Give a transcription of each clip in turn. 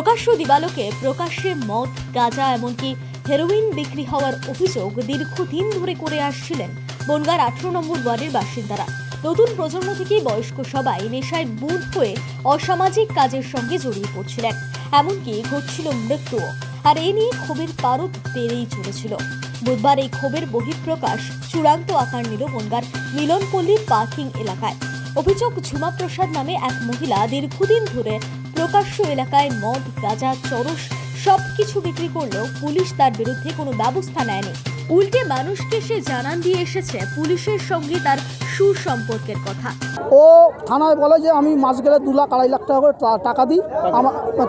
প্রকাশ্য দিবালোকে প্রকাশ্যে মদ, গাঁজা এমনকি হেরোইন বিক্রি হওয়ার অভিযোগ দীর্ঘদিন ধরে করে আসছিলেন বনগাঁর 18 নম্বর ওয়ার্ডের বাসিন্দারা। নতুন প্রজন্ম থেকে বয়স্ক সবাই নেশায় বুঁদ হয়ে অসামাজিক কাজের সঙ্গে জড়িয়ে পড়ছিলেন, এমনকি ঘটছিল মৃত্যুও। আর এ নিয়ে ক্ষোভের পারদ বেড়েই চলেছিল। বুধবার এই ক্ষোভের বহিঃপ্রকাশ চূড়ান্ত আকার নিল বনগাঁর মিলনপল্লী পার্কিং এলাকায়। অভিযোগ, ঝুমা প্রসাদ নামে এক মহিলা দীর্ঘদিন ধরে প্রকাশ্য এলাকায় মদ, গাঁজা, চরস সবকিছু বিক্রি করলেও পুলিশ তার বিরুদ্ধে কোনো ব্যবস্থা নেয়নি। উল্টে মানুষকে সে জানান দিয়ে এসেছে পুলিশের সঙ্গে তার সুসম্পর্কের কথা। ও থানায় বলে যে আমি মাস গেলে 2 লাখ 2.5 লাখ টাকা করে টাকা দিই,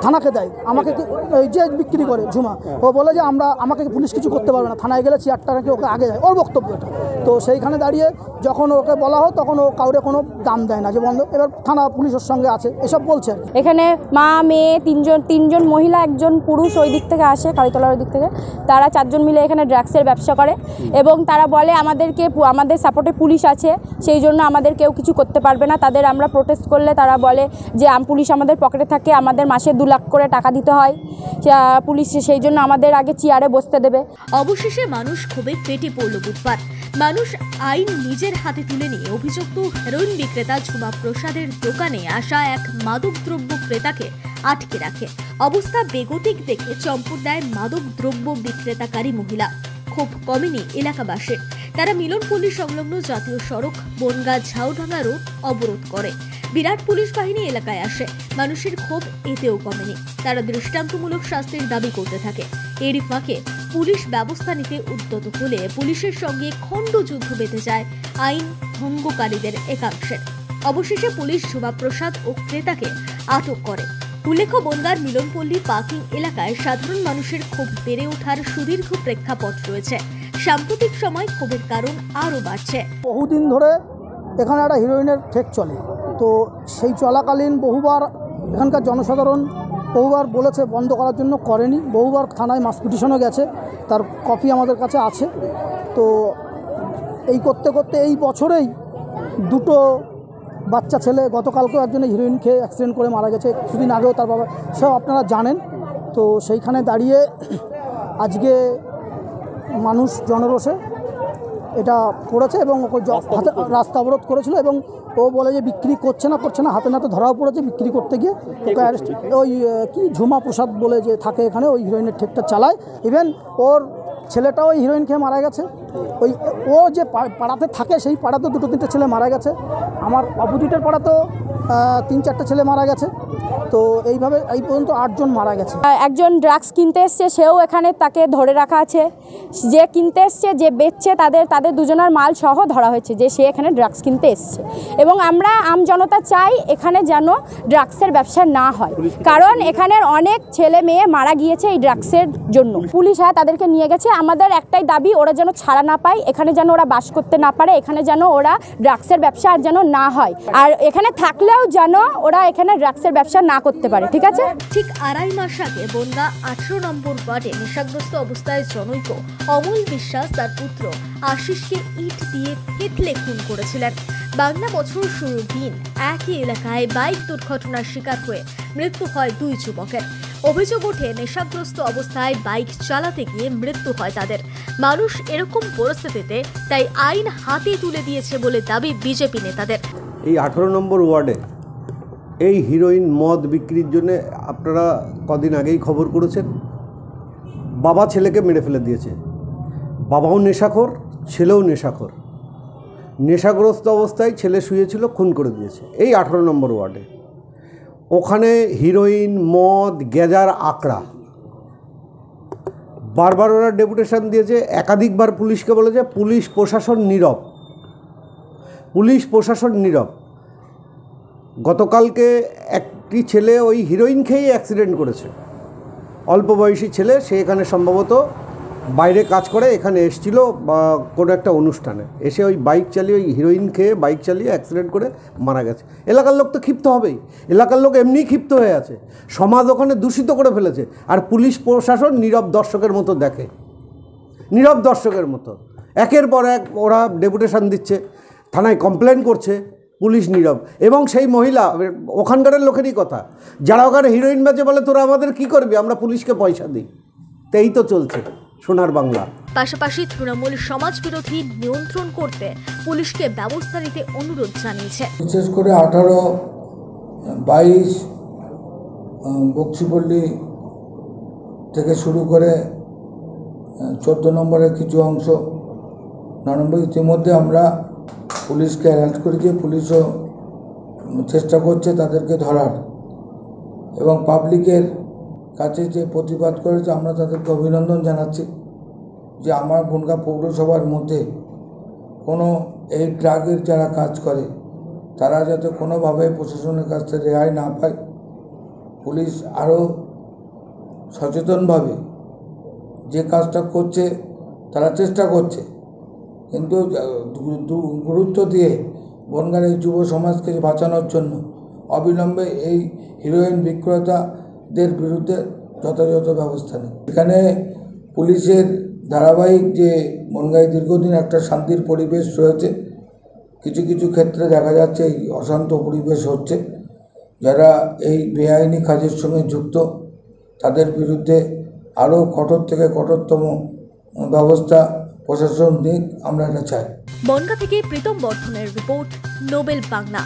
থানাকে দেয়। আমাকে এই যে বিক্রি করে ঝুমা, ও বলে যে আমাকে পুলিশ কিছু করতে পারবে না, থানায় গেলে চেয়ারটা রেখে ওকে আগে যায়, ওর বক্তব্য এটা। তো সেইখানে দাঁড়িয়ে যখন ওকে বলা হয় তখন ও কাউরে কোনো দাম দেয় না, যে বন্ধ। এবার থানা পুলিশের সঙ্গে আছে এসব বলছে। এখানে মা মেয়ে তিনজন মহিলা, একজন পুরুষ ওই দিক থেকে আসে, কালীতলার ওই দিক থেকে। তারা 4 জন মিলে এখানে ড্রাগসের ব্যবসা করে এবং তারা বলে আমাদের সাপোর্টে পুলিশ আছে, সেই জন্য আমাদের কেউ কিছু করতে পারবে না। তাদের আমরা প্রোটেস্ট করলে তারা বলে যে পুলিশ আমাদের পকেটে থাকে, আমাদের মাসে 2 লাখ করে টাকা দিতে হয় পুলিশ, সেই জন্য আমাদের আগে চেয়ারে বসতে দেবে। অবশেষে মানুষ ক্ষোভে ফেটে পড়ল বুধবার। মানুষ আইন নিজের হাতে তুলে নিয়ে অভিযুক্ত হেরোইন বিক্রেতা ঝুমা প্রসাদের দোকানে আসা এক মাদকদ্রব্য ক্রেতাকে আটকে রাখে। অবস্থা বেগতিক দেখে চম্পট দেয় মাদক দ্রব্য বিক্রেতাকারী মহিলা। ক্ষোভ কমেনি এলাকাবাসীর। তারা মিলনপল্লী সংলগ্ন জাতীয় সড়ক বনগাঁ ঝাউডাঙ্গা রোড অবরোধ করে। বিরাট পুলিশ বাহিনী এলাকায় আসে। মানুষের ক্ষোভ এতেও কমেনি। তারা দৃষ্টান্তমূলক শাস্তির দাবি করতে থাকে। এরই ফাঁকে পুলিশ ব্যবস্থা নিতে উদ্যত হলে পুলিশের সঙ্গে খণ্ডযুদ্ধ বেঁধে যায় আইন ভঙ্গকারীদের একাংশের। অবশেষে পুলিশ ঝুমা প্রসাদ ও ক্রেতাকে আটক করে। উল্লেখ্য, বনগাঁর মিলনপল্লী পার্কিং এলাকায় সাধারণ মানুষের ক্ষোভ বেড়ে ওঠার সুদীর্ঘ প্রেক্ষাপট রয়েছে। সাম্প্রতিক সময় ক্ষোভের কারণ আরও বাড়ছে। বহুদিন ধরে এখানে একটা হিরোইনের ঠেক চলে, তো সেই চলাকালীন বহুবার এখানকার জনসাধারণ বহুবার বলেছে বন্ধ করার জন্য, করেনি। বহুবার থানায় মাস পিটিশনও গেছে, তার কপি আমাদের কাছে আছে। তো এই করতে করতে এই বছরেই 2 বাচ্চা ছেলে, গতকালকেও একজনে হিরোইন খেয়ে অ্যাক্সিডেন্ট করে মারা গেছে, কিছুদিন আগেও তার বাবা, সব আপনারা জানেন। তো সেইখানে দাঁড়িয়ে আজকে মানুষ জনরোষে এটা করেছে এবং ওকে রাস্তা অবরোধ করেছিল এবং ও বলে যে বিক্রি করছে না, হাতে নাতে ধরাও পড়েছে বিক্রি করতে গিয়ে। ওকে অ্যারেস্ট, ওই কি ঝুমা প্রসাদ বলে যে থাকে এখানে, ওই হিরোইনের ঠেকটা চালায়। ইভেন ওর ছেলেটাও ওই হিরোইন খেয়ে মারা গেছে। ও যে পাড়াতে থাকে সেই পাড়াতেও 2-3টে ছেলে মারা গেছে। আমার অপোজিটের পাড়াতেও 3-4টে ছেলে মারা গেছে। তো এইভাবে এই পর্যন্ত 8 জন মারা গেছে। একজন ড্রাগস কিনতে এসছে, সেও এখানে তাকে ধরে রাখা আছে। যে কিনতে এসছে, যে বেচছে, তাদের দুজনের মাল সহ ধরা হয়েছে যে সে এখানে ড্রাগস কিনতে এসছে। এবং আমরা আমজনতা চাই এখানে যেন ড্রাগসের ব্যবসা না হয়, কারণ এখানের অনেক ছেলে মেয়ে মারা গিয়েছে এই ড্রাগসের জন্য। পুলিশ তাদেরকে নিয়ে গেছে। আমাদের একটাই দাবি, ওরা যেন ছাড়া না পায়, এখানে যেন ওরা বাস করতে না পারে, এখানে যেন ওরা ড্রাগসের ব্যবসা আর যেন না হয়, আর এখানে থাকলেও যেন ওরা এখানে ড্রাগসের ব্যবসা না করতে পারে। ঠিক আছে। ঠিক 2.5 মাস আগে বনগাঁ 18 নম্বর ওয়ার্ডে নেশাগ্রস্ত অবস্থায় জনৈক অমল বিশ্বাস তার পুত্র আশিসকে ইট দিয়ে থেতলে খুন করেছিলেন। বাংলা বছর শুরুর দিন একই এলাকায় বাইক দুর্ঘটনার শিকার হয়ে মৃত্যু হয় 2 যুবকের। অভিযোগ ওঠে নেশাগ্রস্ত অবস্থায় বাইক চালাতে গিয়ে মৃত্যু হয় তাদের। মানুষ এরকম পরিস্থিতিতে তাই আইন হাতে তুলে দিয়েছে বলে দাবি বিজেপি নেতাদের। এই 18 নম্বর ওয়ার্ডে এই হিরোইন মদ বিক্রির জন্য আপনারা কদিন আগেই খবর করেছেন। বাবা ছেলেকে মেরে ফেলে দিয়েছে। বাবাও নেশাখোর, ছেলেও নেশাখোর। নেশাগ্রস্ত অবস্থায় ছেলে শুয়েছিল, খুন করে দিয়েছে এই 18 নম্বর ওয়ার্ডে। ওখানে হিরোইন, মদ, গেজার আকড়া। বারবার ওরা ডেপুটেশন দিয়েছে, একাধিকবার পুলিশকে বলেছে, পুলিশ প্রশাসন নীরব। গতকালকে একটি ছেলে ওই হিরোইন খেয়েই অ্যাক্সিডেন্ট করেছে, অল্প বয়সী ছেলে। সে এখানে সম্ভবত বাইরে কাজ করে, এখানে এসেছিল বা কোনো একটা অনুষ্ঠানে, এসে ওই বাইক চালিয়ে, ওই হিরোইন খেয়ে বাইক চালিয়ে অ্যাক্সিডেন্ট করে মারা গেছে। এলাকার লোক তো ক্ষিপ্ত হবেই, এলাকার লোক এমনিই ক্ষিপ্ত হয়ে আছে। সমাজ ওখানে দূষিত করে ফেলেছে, আর পুলিশ প্রশাসন নীরব দর্শকের মতো দেখে, নীরব দর্শকের মতো। একের পর এক ওরা ডেপুটেশন দিচ্ছে, থানায় কমপ্লেন করছে, পুলিশ নীরব। এবং সেই মহিলা ওখানকার লোকেরই কথা, যারা ওখানে হিরোইন বেচে বলে তোরা আমাদের কি করবি, আমরা পুলিশকে পয়সা দিই। তো এই তো চলছে সোনার বাংলা। পাশাপাশি তৃণমূল সমাজ বিরোধী নিয়ন্ত্রণ করতে পুলিশকে ব্যবস্থা নিতে অনুরোধ জানিয়েছে। বিশেষ করে 18, 22 বক্সিপল্লী থেকে শুরু করে 14 নম্বরের কিছু অংশ, 9 নম্বর, ইতিমধ্যে আমরা পুলিশকে অ্যারেঞ্জ করেছি। পুলিশও চেষ্টা করছে তাদেরকে ধরার, এবং পাবলিকের কাছে যে প্রতিবাদ করেছে আমরা তাদেরকে অভিনন্দন জানাচ্ছি যে আমার বনগাঁ পৌরসভার মধ্যে কোনো এই ড্রাগের যারা কাজ করে তারা যাতে কোনোভাবে প্রশাসনের কাছ থেকে রেহাই না পায়। পুলিশ আরও সচেতনভাবে যে কাজটা করছে তারা চেষ্টা করছে, কিন্তু গুরুত্ব দিয়ে বনগাঁর এই যুব সমাজকে বাঁচানোর জন্য অবিলম্বে এই হিরোইন বিক্রেতাদের বিরুদ্ধে যথাযথ ব্যবস্থা নেই। এখানে পুলিশের ধারাবাহিক যে বনগাঁয় দীর্ঘদিন একটা শান্তির পরিবেশ রয়েছে, কিছু কিছু ক্ষেত্রে দেখা যাচ্ছে এই অশান্ত পরিবেশ হচ্ছে। যারা এই বেআইনি কাজের সঙ্গে যুক্ত তাদের বিরুদ্ধে আরও কঠোর থেকে কঠোরতম ব্যবস্থা প্রশাসন নিক, আমরা এটা চাই। বনগাঁ থেকে প্রীতম বর্ধনের রিপোর্ট, নোবেল বাংলা।